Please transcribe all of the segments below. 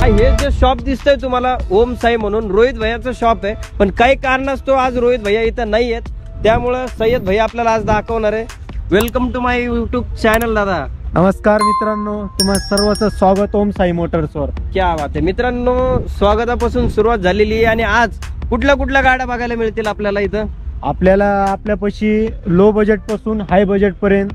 हे जे शॉप दिसतंय तुम्हाला ओम साई म्हणून रोहित भैयाचं शॉप आहे, पण काही कारणास्तव आज रोहित भैया इथं नाही आहेत, त्यामुळे सय्यद भैया आपल्याला आज दाखवणार आहे। Welcome to my YouTube channel दादा। नमस्कार मित्रांनो, तुम्हा सर्वांचं स्वागत ओम साई मोटर्सवर। क्या बात आहे मित्रांनो, स्वागतापासून सुरुवात झालेली आहे आणि आज कुठल्या कुठल्या गाड्या बघायला मिळतील आपल्याला इथं? आपल्याला आपल्यापाशी लो बजेट पासून हाय बजेट पर्यंत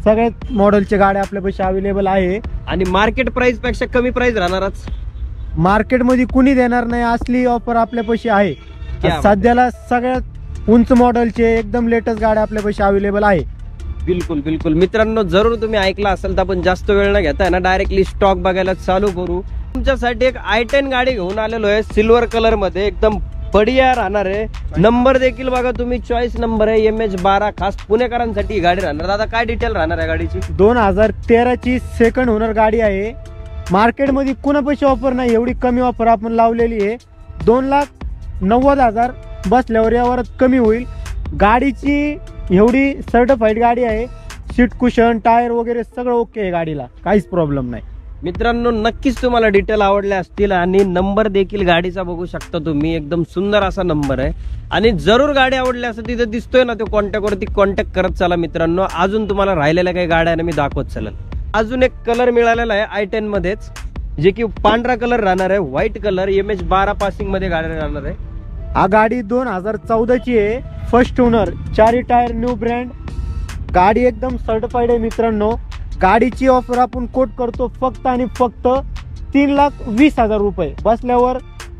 सगळ्यात मॉडेलच्या गाड्या आपल्यापाशी अवेलेबल आहे आणि मार्केट प्राइस पेक्षा कमी प्राइस राहणारच। मार्केट मध्ये कुणी देणार नाही असली ऑफर आपल्यापाशी आहे। सध्याला सगळ्यात उंच मॉडेलचे एकदम लेटेस्ट गाड्या आपल्यापाशी अवेलेबल आहे। बिलकुल बिलकुल मित्रांनो, जरूर तुम्ही ऐकला असेल तर आपण जास्त वेळ न घेता ना डायरेक्टली स्टॉक बघायला चालू करू। तुमच्यासाठी एक i10 गाडी घेऊन आलेलो आहे, सिल्वर कलर मध्ये एकदम बढिया राहणार आहे। नंबर देखील बघा तुम्ही, चॉईस नंबर आहे MH12, खास पुणेकरांसाठी ही गाडी राहणार। दादा काय डिटेल राहणार आहे गाडीची? 2013 ची सेकंड ओनर गाडी आहे। मार्केट मध्ये कुणापाशी ऑफर नाही, एवढी कमी ऑफर आपण लावलेली आहे। 2,90,000 बसल्यावर यावर कमी होईल। गाडीची एवढी सर्टिफाईड गाडी आहे, सीट कुशन टायर वगैरे सगळं ओके आहे, गाडीला काहीच प्रॉब्लेम नाही। मित्रांनो नक्कीच तुम्हाला डिटेल आवडले असतील आणि नंबर देखील गाडीचा बघू शकता तुम्ही, एकदम सुंदर असा नंबर आहे। आणि जरूर गाडी आवडली असं तिथे दिसतोय ना, तो कॉन्टॅक्ट वरती कॉन्टॅक्ट करत चला मित्रांनो। अजून तुम्हाला राहिलेल्या काही गाड्या मी दाखवत चलेल। अजून एक कलर मिळालेला आहे i10 मध्येच, जे की पांढरा कलर राहणार आहे, व्हाईट कलर, MH12 पासिंग मध्ये गाडी राहणार आहे। हा गाडी 2014 ची आहे, first owner, 4 tyre new brand, गाडी एकदम सर्टिफाईड आहे मित्रांनो। गाडीची ऑफर आपण कोट करतो फक्त आणि फक्त 3,20,000 रुपये, बसल्यावर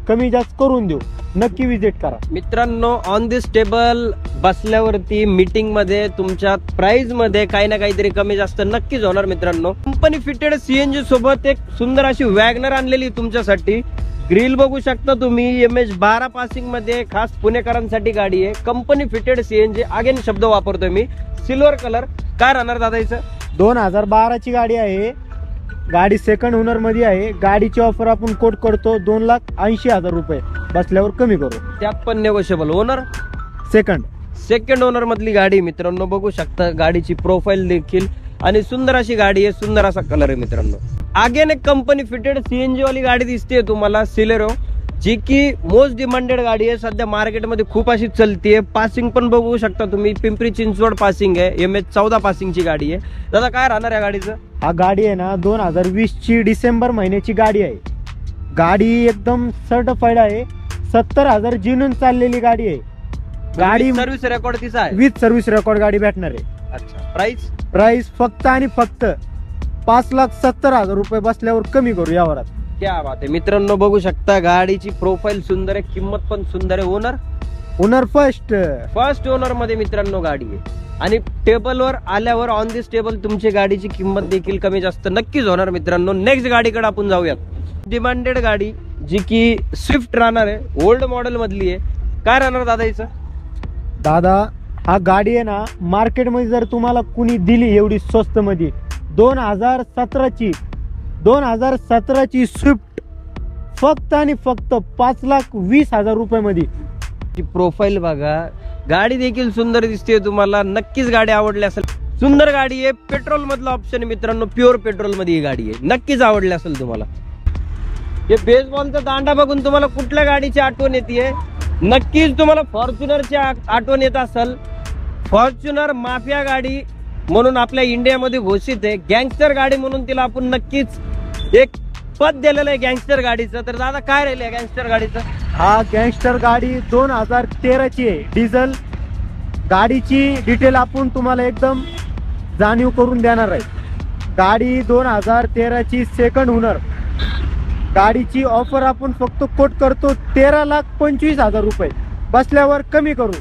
कमी जास्त करून देऊ, नक्की विजिट करा मित्रांनो। ऑन दिस टेबल बसल्यावरती मीटिंग मध्ये तुमच्या प्राइस मध्ये काही ना काहीतरी कमी जास्त नक्कीच होणार मित्रांनो। कंपनी फिटेड CNG सोबत एक सुंदर अशी वॅगनर आणलेली तुमच्यासाठी। ग्रिल बघू शकता तुम्ही, MH12 पासिंग मध्ये खास पुणेकरांसाठी गाडी आहे, कंपनी फिटेड CNG, अगेन शब्द वापरतोय मी, सिल्वर कलर। काय राहणार दादा हिचं? 2012 ची गाडी आहे, गाडी सेकंड ओनर मध्ये आहे। गाडीची ऑफर आपण कोट करतो 2,80,000 रुपये, बसल्यावर कमी करू, त्यात पण नेगोशिएबल। ओनर सेकंड ओनर मधली गाडी मित्रांनो, बघू शकता गाडीची प्रोफाईल देखील आणि सुंदर अशी गाडी आहे, सुंदर असा कलर आहे मित्रांनो। अगेन एक कंपनी फिटेड CNG वाली गाडी दिसते तुम्हाला, सिलेरो, जी की मोस्ट डिमांडेड गाडी आहे, सध्या मार्केटमध्ये खूप अशी चलतीये। पासिंग पण बघू शकता तुम्ही, पिंपरी चिंचवड पासिंग आहे, MH14 पासिंग ची गाडी आहे। दादा काय राहणार या गाडीचं? हा गाडी आहे ना 2020 ची डिसेंबर महिन्याची गाडी आहे। गाडी एकदम सर्टिफाईड आहे, 70,000 जिनून चाललेली गाडी आहे। गाडी सर्व्हिस रेकॉर्ड तिचा आहे, विथ सर्व्हिस रेकॉर्ड गाडी भेटणार आहे। अच्छा, प्राइस फक्त आणि फक्त 5,70,000 रुपये, बसल्यावर कमी करू यावरात। क्या बात आहे मित्रांनो, बघू शकता गाडीची प्रोफाईल सुंदर आहे, किंमत पण सुंदर आहे। ओनर फर्स्ट ओनर मध्ये मित्रांनो गाडी आहे आणि टेबलवर आल्यावर ऑन दिस टेबल तुमची गाडीची किंमत देखील कमी जास्त नक्कीच होणार मित्रांनो। नेक्स्ट गाडीकडे आपण जाऊयात। डिमांडेड गाडी जी की स्विफ्ट राहणार आहे, ओल्ड मॉडेल मधली आहे। काय राहणार दादा हिचं? दादा हा गाडी आहे ना, मार्केट मध्ये जर तुम्हाला कुणी दिली एवढी स्वस्त मध्ये, 2017 ची स्विफ्ट फक्त आणि फक्त 5,20,000 रुपये मध्ये। प्रोफाईल बघा, गाडी देखील सुंदर दिसते तुम्हाला, नक्कीच गाडी आवडली असेल। सुंदर गाडी आहे, पेट्रोल मधला ऑप्शन मित्रांनो, प्युअर पेट्रोल मध्ये ही गाडी आहे, नक्कीच आवडली असेल तुम्हाला। हे बेसबॉलचा दांडा बघून तुम्हाला कुठल्या गाडीची आठवण येते? नक्कीच तुम्हाला फॉर्च्युनरची आठवण येत असेल। फॉर्च्युनर माफिया गाडी म्हणून आपल्या इंडियामध्ये घोषित आहे, गँगस्टर गाडी म्हणून तिला आपण नक्कीच एक पद दिलेलं आहे गँगस्टर गाडीचं। तर दादा काय राहिलं गँगस्टर गाडीचं? हा गँगस्टर गाडी 2013 ची आहे, डिझेल। गाडीची डिटेल आपण तुम्हाला एकदम जाणीव करून देणार आहे। गाडी 2013 ची सेकंड ओनर, गाडीची ऑफर आपण फक्त कोट करतो 13,25,000 रुपये, बसल्यावर कमी करू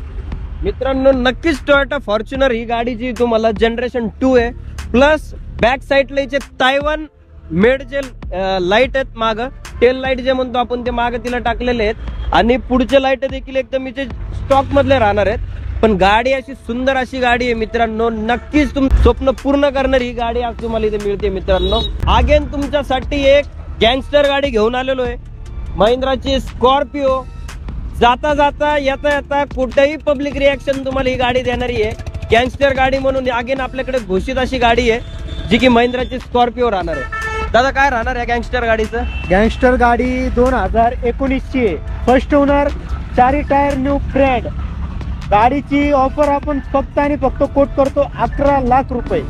मित्रांनो। नक्कीच टोयोटा फॉर्च्युनर ही गाडी जी तुम्हाला जनरेशन 2 आहे, प्लस बॅक साईडला इथे तायवान मेड जे लाईट आहेत, माग टेल लाईट जे म्हणतो आपण ते माग तिला टाकलेले आहेत आणि पुढचे लाईट देखील एकदम इथे स्टॉक मधले राहणार आहेत। पण गाडी अशी सुंदर अशी गाडी आहे मित्रांनो, नक्कीच तुमचं स्वप्न पूर्ण करणारी ही गाडी आज तुम्हाला इथे मिळते मित्रांनो। अगेन तुमच्यासाठी एक गँगस्टर गाडी घेऊन आलेलो आहे, महिंद्राची स्कॉर्पिओ। जाता जाता येता येता कुठेही पब्लिक रिएक्शन तुम्हाला ही गाडी देणारी आहे, गँगस्टर गाडी म्हणून अगेन आपल्याकडे घोषित अशी गाडी आहे, जी की महिंद्राची स्कॉर्पिओ राहणार आहे। दादा काय राहणार या गँगस्टर गाडीचं? गँगस्टर गाडी 2019 ची आहे, first owner, 4 tyre new brand. गाडीची ऑफर आपण फक्त आणि फक्त कोट करतो 11 लाख रुपये.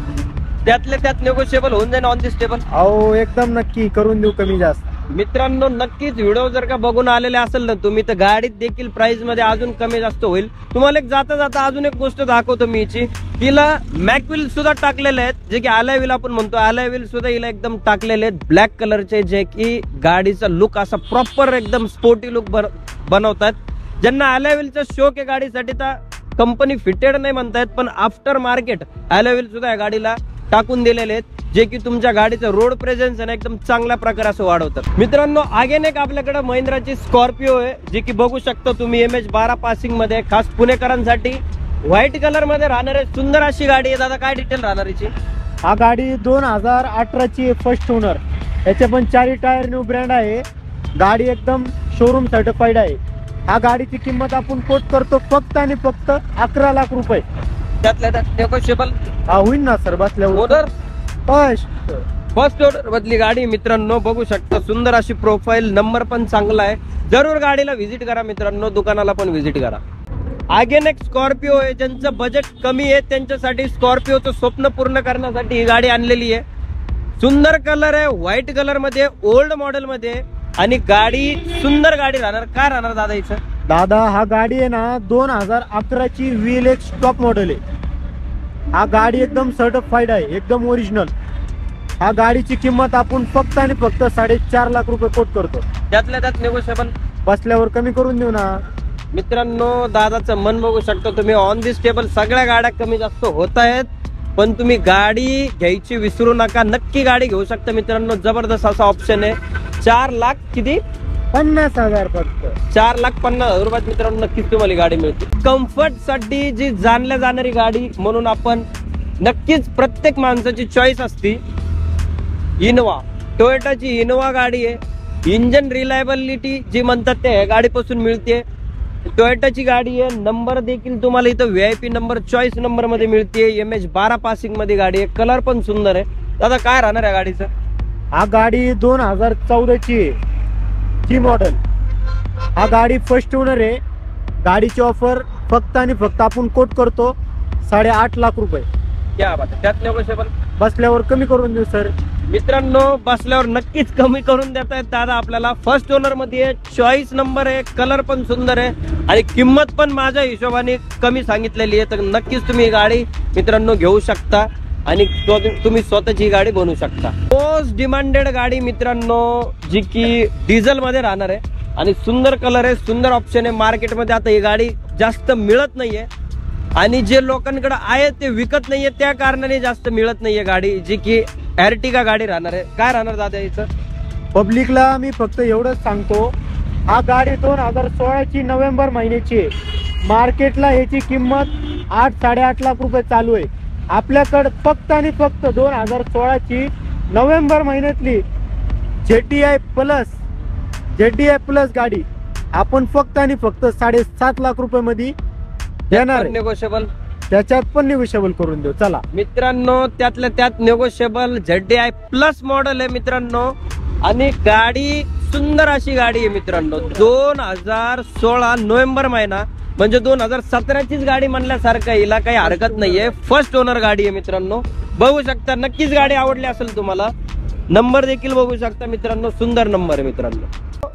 त्यातले त्यात नेगोशिएबल होऊन जाईल ऑन दिस टेबल? अहो एकदम नक्की करून देऊ कमी जास्त. मित्रांनो नक्कीच व्हिडिओ जर का बघून आलेले असेल ना तुम्ही तर गाडीत देखील प्राइस मध्ये अजून कमी जास्त होईल. तुम्हाला एक जाता जाता अजून एक गोष्ट दाखवतो मी हिची. हिला मॅकव्हील सुद्धा टाकलेले आहेत, जे की अलॉय व्हील आपण म्हणतो, अलॉय व्हील सुद्धा हिला एकदम टाकलेले आहेत ब्लॅक कलरचे, जे की गाडीचा लुक असा प्रॉपर एकदम स्पोर्टी लुक बनवतात. ज्यांना अलॉय व्हीलचा शौक आहे गाडीसाठी तर कंपनी फिटेड नाही म्हणतायत, पण आफ्टर मार्केट अलॉय व्हील सुद्धा या गाडीला टाकून दिलेले आहेत, जे की तुमच्या गाडीचं रोड प्रेझेन्स आहे एकदम चांगल्या प्रकारे असं वाढवतात. मित्रांनो आगेन एक आपल्याकडे महिंद्राची स्कॉर्पिओ आहे, जी की बघू शकता तुम्ही MH12 पासिंग मध्ये, खास पुणेकरांसाठी व्हाईट कलर मध्ये राहणार आहे. सुंदर अशी गाडी आहे. दादा काय डिटेल राहणार याची? हा गाडी 2018 ची फर्स्ट ओनर, याचे पण 4 टायर न्यू ब्रँड आहे. गाडी एकदम शोरूम सर्टिफाईड आहे. हा गाडीची किंमत आपण कोट करतो फक्त आणि फक्त 11 लाख रुपये. त्यातल्या त्यात नेगोशिएबल हा होईल ना सर बसल्यावर. ओनर फर्स्ट ओनर मधली गाडी मित्रांनो बघू शकता. सुंदर अशी प्रोफाईल, नंबर पण चांगला आहे. जरूर गाडीला व्हिजिट करा मित्रांनो, दुकानाला पण व्हिजिट करा. अगेन एक स्कॉर्पिओ आहे, ज्यांचं बजेट कमी आहे त्यांच्यासाठी स्कॉर्पिओचं स्वप्न पूर्ण करण्यासाठी ही गाडी आणलेली आहे. सुंदर कलर आहे, व्हाईट कलर मध्ये, ओल्ड मॉडेल मध्ये, आणि गाडी सुंदर गाडी राहणार. काय राहणार दादा हिचं? दादा हा गाडी आहे ना 2011 ची VLX टॉप मॉडेल आहे. हा गाडी एकदम सर्टिफाईड आहे, एकदम ओरिजिनल. हा गाडीची किंमत आपण फक्त आणि फक्त 4.5 लाख रुपये कोट करतो. त्यातल्या त्यात नेगोशिएबल बसल्यावर कमी करून देऊ ना. मित्रांनो दादाचं मन बघू शकता तुम्ही. ऑन दिस टेबल सगळ्या गाड्या कमी जास्त होत आहेत, पण तुम्ही गाडी घ्यायची विसरू नका. नक्की गाडी घेऊ शकता मित्रांनो. जबरदस्त असा ऑप्शन आहे. 4 लाख किती? 50,000 फक्त. 4,50,000 रुपयात मित्रांनो नक्कीच तुम्हाला गाडी मिळते. कम्फर्ट साठी जी जाणल्या जाणारी गाडी म्हणून आपण नक्कीच प्रत्येक माणसाची चॉईस असती. इनोवा, टोयोटाची इनोवा गाडी आहे. इंजन रिलायबिलिटी जी म्हणतात ते गाडीपासून मिळते. टोयोटाची गाडी आहे. नंबर देखील तुम्हाला इथं VIP नंबर, चॉईस नंबर मध्ये मिळते. MH12 पासिंग मध्ये गाडी आहे. कलर पण सुंदर आहे. दादा काय राहणार या गाडीचं? हा गाडी 2014 ची आहे, जी मॉडेल. हा गाडी फर्स्ट ओनर आहे. गाडीची ऑफर फक्त आणि फक्त आपण कोट करतो 8.5 लाख रुपये. क्या बात आहे. त्यात नेगोशिएबल बसल्यावर कमी करून देऊ सर. मित्रांनो बसल्यावर नक्कीच कमी करून देत आहेत दादा आपल्याला. फर्स्ट ओनर मध्ये, चॉईस नंबर आहे, कलर पण सुंदर आहे, आणि किंमत पण माझ्या हिशोबाने कमी सांगितलेली आहे. तर नक्कीच तुम्ही ही गाडी मित्रांनो घेऊ शकता आणि तुम्ही स्वतःची गाडी बनवू शकता. मोस्ट डिमांडेड गाडी मित्रांनो, जी की डिझेल मध्ये राहणार आहे आणि सुंदर कलर आहे, सुंदर ऑप्शन आहे. मार्केटमध्ये आता ही गाडी जास्त मिळत नाहीये, आणि जे लोकांकडे आहे ते विकत नाहीये, त्या कारणाने जास्त मिळत नाहीये गाडी, जी की एर्टिगा गाडी राहणार आहे. काय राहणार दादा याचं? पब्लिकला मी फक्त एवढंच सांगतो, हा गाडी 2016 ची नोव्हेंबर महिन्याची आहे. मार्केटला याची किंमत 8-8.5 लाख रुपये चालू आहे. आपल्याकडे फक्त आणि फक्त 2016 ची नोव्हेंबर महिन्यातली ZDI प्लस गाडी आपण फक्त आणि फक्त 7.5 लाख रुपये मध्ये देणार. नेगोशिएबल त्याच्यात पण निगोशिएबल करून देऊ. चला मित्रांनो, त्यातल्या त्यात नेगोशिएबल ZDI प्लस मॉडेल आहे मित्रांनो, आणि गाडी सुंदर अशी गाडी आहे मित्रांनो. 2016 नोव्हेंबर महिना म्हणजे 2017 चीच गाडी म्हणल्यासारखं, हिला काही हरकत नाहीये. फर्स्ट ओनर गाडी आहे मित्रांनो. बघू शकता, नक्कीच गाडी आवडली असेल तुम्हाला. नंबर देखील बघू शकता मित्रांनो, सुंदर नंबर आहे मित्रांनो.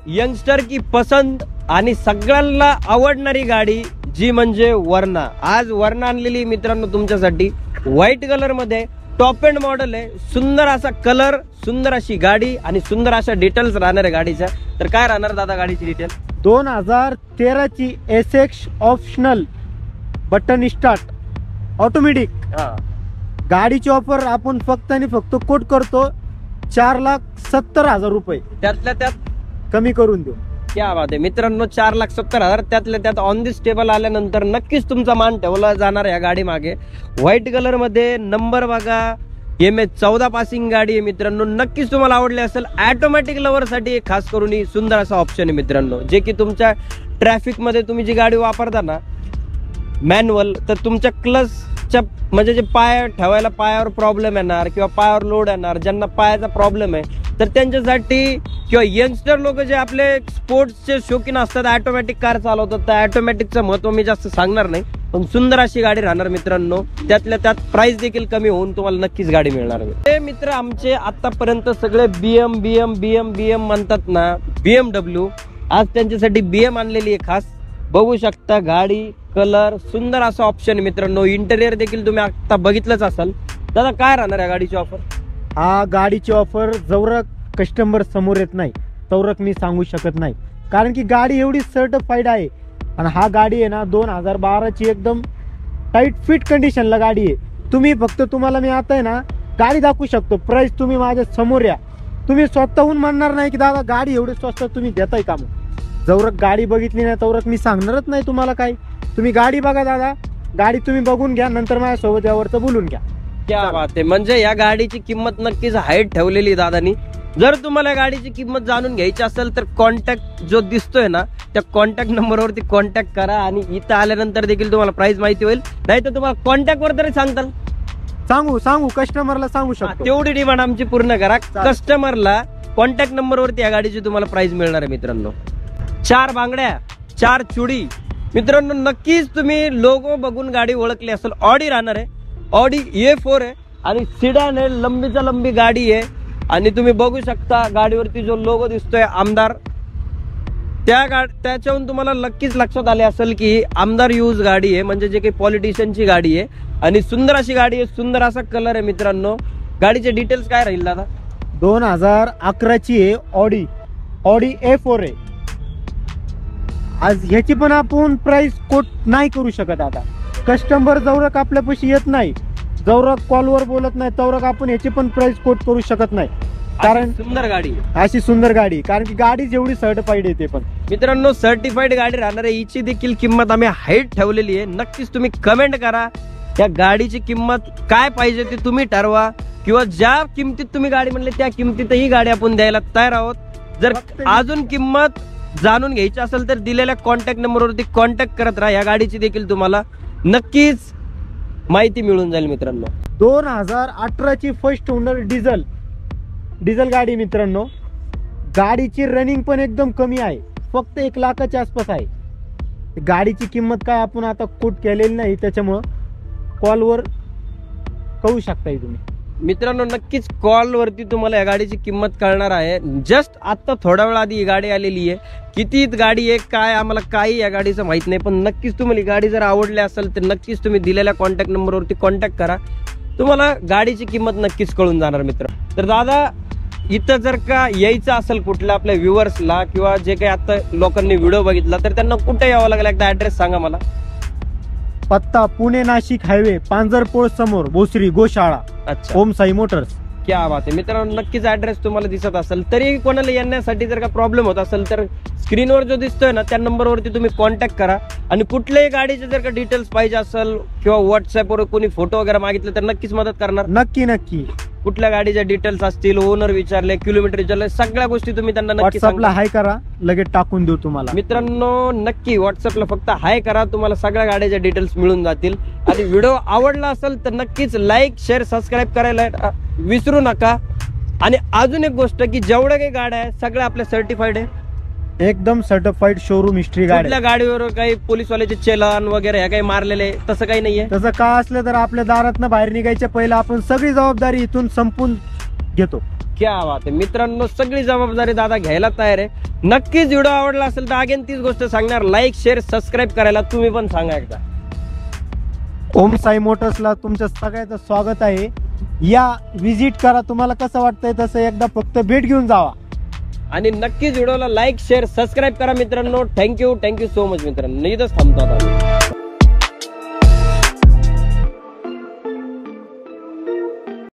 यंगस्टर की पसंत आणि सगळ्यांना आवडणारी गाडी जी म्हणजे वर्ना. आज वर्ना आणलेली मित्रांनो तुमच्यासाठी. व्हाईट कलर मध्ये, टॉप एंड मॉडेल आहे. सुंदर असा कलर, सुंदर अशी गाडी आणि सुंदर अशा डिटेल्स राहणार आहे गाडीच्या. तर काय राहणार दादा गाडीची डिटेल? 2013 ची SX optional button start automatic. गाडीची ऑफर आपण फक्त आणि फक्त कोट करतो 4,70,000 रुपये. त्यातल्या त्यात कमी करून देऊ. क्या बात आहे मित्रांनो, 4,70,000. त्यातल्या त्यात ऑन दिस टेबल आल्यानंतर नक्कीच तुमचा मान ठेवला जाणार या गाडी मागे. व्हाईट कलर मध्ये, नंबर बघा, MH14 पासिंग गाडी आहे मित्रांनो. नक्कीच तुम्हाला आवडली असेल. ऑटोमॅटिक लवर साठी खास करून ही सुंदर असा ऑप्शन आहे मित्रांनो, जे की तुमच्या ट्रॅफिक मध्ये तुम्ही जी गाडी वापरता ना मॅन्युअल, तर तुमच्या क्लच पायाच्या म्हणजे जे पाय ठेवायला पायावर प्रॉब्लेम येणार किंवा पायावर लोड येणार, ज्यांना पायाचा प्रॉब्लेम आहे तर त्यांच्यासाठी, किंवा यंगस्टर लोक जे आपले स्पोर्ट्सचे शौकीन असतात, ऑटोमॅटिक कार चालवतात, तर ऑटोमॅटिकचं महत्व मी जास्त सांगणार नाही, पण सुंदर अशी गाडी राहणार मित्रांनो. त्यातल्या त्यात प्राइस देखील कमी होऊन तुम्हाला नक्कीच गाडी मिळणार. ते मित्र आमचे आतापर्यंत सगळे BM म्हणतात ना, BMW, आज त्यांच्यासाठी BM आणलेली आहे खास. बघू शकता गाडी, कलर, सुंदर असा ऑप्शन मित्रांनो. इंटेरियर देखील तुम्ही आता बघितलंच असाल. दादा काय राहणार आहे गाडीची ऑफर? हा गाडीची ऑफर जवळ कस्टमर समोर येत नाही तवरक मी सांगू शकत नाही, कारण की गाडी एवढी सर्टिफाईड आहे. आणि हा गाडी आहे ना 2012ची एकदम टाईट फिट कंडिशनला गाडी आहे. तुम्ही फक्त, तुम्हाला मी आता आहे ना गाडी दाखवू शकतो, प्राइस तुम्ही माझ्या समोर या, तुम्ही स्वतःहून म्हणणार नाही की दादा गाडी एवढी स्वस्त तुम्ही देताय का. मग जवळ गाडी बघितली नाही तवरक मी सांगणारच नाही तुम्हाला काय. तुम्ही गाडी बघा दादा, गाडी तुम्ही बघून घ्या, नंतर माझ्यासोबत यावरचं बोलून घ्या. क्या बात आहे. म्हणजे या गाडीची किंमत नक्कीच हाईट ठेवलेली दादानी. जर तुम्हाला या गाडीची किंमत जाणून घ्यायची असेल तर कॉन्टॅक्ट जो दिसतोय ना त्या कॉन्टॅक्ट नंबरवरती कॉन्टॅक्ट करा, आणि इथं आल्यानंतर देखील तुम्हाला प्राइस माहिती होईल. नाही तर तुम्हाला कॉन्टॅक्ट वर तरी सांगताल, सांगू कस्टमरला सांगू शकतो. तेवढी डिमांड आमची पूर्ण करा. कस्टमरला कॉन्टॅक्ट नंबरवरती या गाडीची तुम्हाला प्राइस मिळणार आहे मित्रांनो. 4 बांगड्या, 4 चुडी मित्रांनो. नक्कीच तुम्ही लोगो बघून गाडी ओळखली असेल. ऑडी राहणार आहे, ऑडी A4 आहे आणि सिडान आहे, लंबीचा लंबी गाडी आहे. आणि तुम्ही बघू शकता गाडीवरती जो लोगो दिसतोय आमदार, त्याच्यावरून तुम्हाला नक्कीच लक्षात आले असेल की आमदार यूज गाडी आहे, म्हणजे जे काही पॉलिटिशियनची गाडी आहे. आणि सुंदर अशी गाडी आहे, सुंदर असा कलर आहे मित्रांनो. गाडीचे डिटेल्स काय राहील दादा? 2011ची आहे, ऑडी A4 आहे. आज ह्याची पण आपण प्राइस कोट नाही करू शकत. आता कस्टमर जवळक आपल्यापाशी येत नाही, जवळक कॉलवर बोलत नाही, तवरक आपण ह्याची पण प्राइस कोट करू शकत नाही. कारण सुंदर गाडी, अशी सुंदर गाडी, कारण की गाडी जेवढी सर्टिफाईड आहे ते पण मित्रांनो सर्टिफाईड गाडी राहणार आहे. हिची देखील किंमत आम्ही हाईट ठेवलेली आहे. नक्कीच तुम्ही कमेंट करा या गाडीची किंमत काय पाहिजे ते तुम्ही ठरवा, किंवा ज्या किमतीत तुम्ही गाडी म्हणले त्या किमतीत ही गाडी आपण द्यायला तयार आहोत. जर अजून किंमत जाणून घ्यायची असेल तर दिलेल्या कॉन्टॅक्ट नंबरवरती कॉन्टॅक्ट करत राहा. या गाडीची देखील तुम्हाला नक्कीच माहिती मिळून जाईल मित्रांनो. 2018ची फर्स्ट ओनर डिझेल गाडी मित्रांनो. गाडीची रनिंग पण एकदम कमी आहे, फक्त 1 लाखाच्या आसपास आहे. गाडीची किंमत काय आपण आता कोट केलेली नाही, त्याच्यामुळं कॉलवर कळू शकताय तुम्ही मित्रांनो. नक्कीच कॉलवरती तुम्हाला या गाडीची किंमत कळणार आहे. जस्ट आता थोडा वेळ आधी ही गाडी आलेली आहे. किती गाडी आहे काय आम्हाला काही या गाडीचं माहित नाही, पण नक्कीच तुम्हाला ही गाडी जर आवडली असेल तर नक्कीच तुम्ही दिलेल्या कॉन्टॅक्ट नंबरवरती कॉन्टॅक्ट करा, तुम्हाला गाडीची किंमत नक्कीच कळून जाणार मित्र. तर दादा इथं जर का यायचं असेल कुठल्या आपल्या व्ह्युअर्सला किंवा जे काही आता लोकांनी व्हिडिओ बघितला तर त्यांना कुठे यावं लागेल, एकदा ऍड्रेस सांगा मला. पत्ता पुणे नाशिक हायवे, पांजरपोळ समोर, भोसरी गोशाळा, अच्छा, ओम साई मोटर्स. क्या बात आहे मित्रांनो. नक्कीच ऍड्रेस तुम्हाला दिसत असेल. तरी कोणाला येण्यासाठी जर का प्रॉब्लेम होत असेल तर स्क्रीनवर जो दिसतोय ना त्या नंबरवरती तुम्ही कॉन्टॅक्ट करा. आणि कुठल्याही गाडीचे जर का डिटेल्स पाहिजे असेल किंवा व्हॉट्सअपवर कोणी फोटो वगैरे मागितले तर नक्कीच मदत करणार. नक्की कुठल्या गाडीच्या डिटेल्स असतील, ओनर विचारले, किलोमीटर विचारले, सगळ्या गोष्टी तुम्ही त्यांना नक्की व्हॉट्सअपला हाय करा, लगेच टाकून देऊ तुम्हाला. मित्रांनो नक्की व्हॉट्सअपला फक्त हाय करा, तुम्हाला सगळ्या गाड्याच्या डिटेल्स मिळून जातील. आणि व्हिडिओ आवडला असेल तर नक्कीच लाईक, शेअर, सबस्क्राईब करायला विसरू नका. आणि अजून एक गोष्ट की जेवढ्या काही गाड्या आहेत सगळ्या आपल्या सर्टिफाईड आहे, एकदम सर्टिफाईड शोरूम हिस्ट्री गाडी. कुठल्या गाडीवर काही पोलीसवाल्याचे चलन वगैरे हे काही मारलेले तसं काही नाहीये. तसं काय असलं तर आपल्या दारातनं बाहेर निघायच्या पहिलं आपण सगळी जबाबदारी इथून संपून घेतो. क्या बात आहे मित्रांनो. सगळी जबाबदारी दादा घ्यायला तयार आहे. नक्कीच व्हिडिओ आवडला असेल तर अगेन तीच गोष्ट सांगणार, लाईक, शेअर, सबस्क्राईब करायला तुम्ही पण सांगा एकदा. ओम साई मोटर्सला तुमच्या सगळ्याचं स्वागत आहे. या विजिट करा, तुम्हाला कसं वाटतंय तसं एकदा फक्त भेट घेऊन जावा. आणि नक्कीच व्हिडिओला लाईक, शेअर, सबस्क्राईब करा मित्रांनो. थँक्यू सो मच मित्रांनो. इथंच थांबतो आता.